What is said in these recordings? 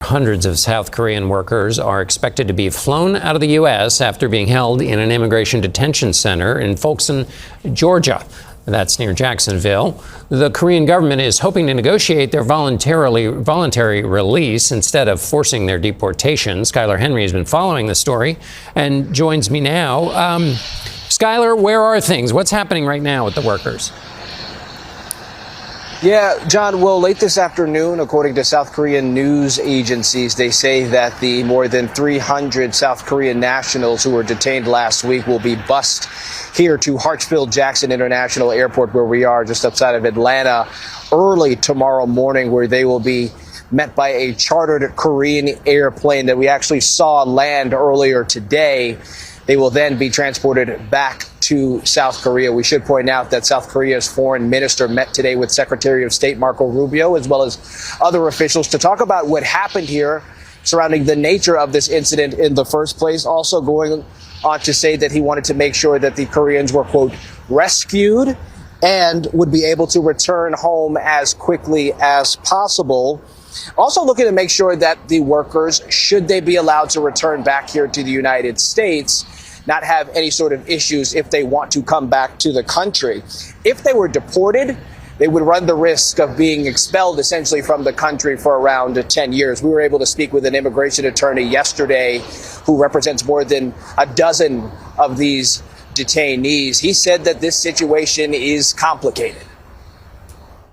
Hundreds of South Korean workers are expected to be flown out of the U.S. after being held in an immigration detention center in Folkson, Georgia. That's near Jacksonville. The Korean government is hoping to negotiate their voluntary release instead of forcing their deportation. Skylar Henry has been following the story and joins me now. Skylar, where are things? What's happening right now with the workers? Yeah, John, well, late this afternoon, according to South Korean news agencies, they say that the more than 300 South Korean nationals who were detained last week will be bused here to Ha츠필드-잭슨 International Airport, where we are just outside of Atlanta, early tomorrow morning, where they will be met by a chartered Korean airplane that we actually saw land earlier today. They will then be transported back to South Korea. We should point out that South Korea's foreign minister met today with Secretary of State Marco Rubio, as well as other officials, to talk about what happened here surrounding the nature of this incident in the first place. Also going on to say that he wanted to make sure that the Koreans were, quote, rescued and would be able to return home as quickly as possible. Also looking to make sure that the workers, should they be allowed to return back here to the United States, not have any sort of issues if they want to come back to the country. If they were deported, they would run the risk of being expelled essentially from the country for around 10 years. We were able to speak with an immigration attorney yesterday who represents more than a dozen of these detainees. He said that this situation is complicated.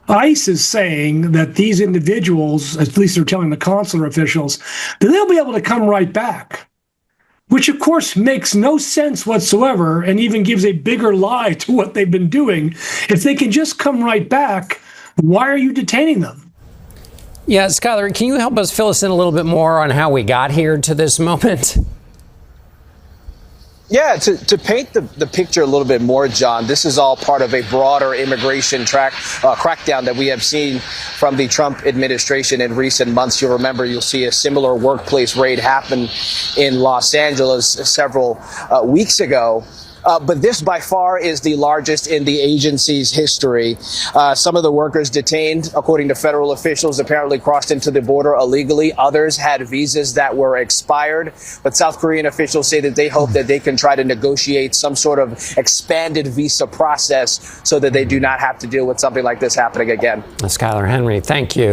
ICE is saying that these individuals, at least they're telling the consular officials, that they'll be able to come right back, which of course makes no sense whatsoever and even gives a bigger lie to what they've been doing. If they can just come right back, why are you detaining them? Yeah, Skylar, can you help us fill us in a little bit more on how we got here to this moment? Yeah, to paint the picture a little bit more, John, this is all part of a broader immigration crackdown that we have seen from the Trump administration in recent months. You'll remember, you'll see a similar workplace raid happen in Los Angeles several weeks ago. But this by far is the largest in the agency's history. Some of the workers detained, according to federal officials, apparently crossed into the border illegally. Others had visas that were expired. But South Korean officials say that they hope that they can try to negotiate some sort of expanded visa process so that they do not have to deal with something like this happening again. Skylar Henry, thank you.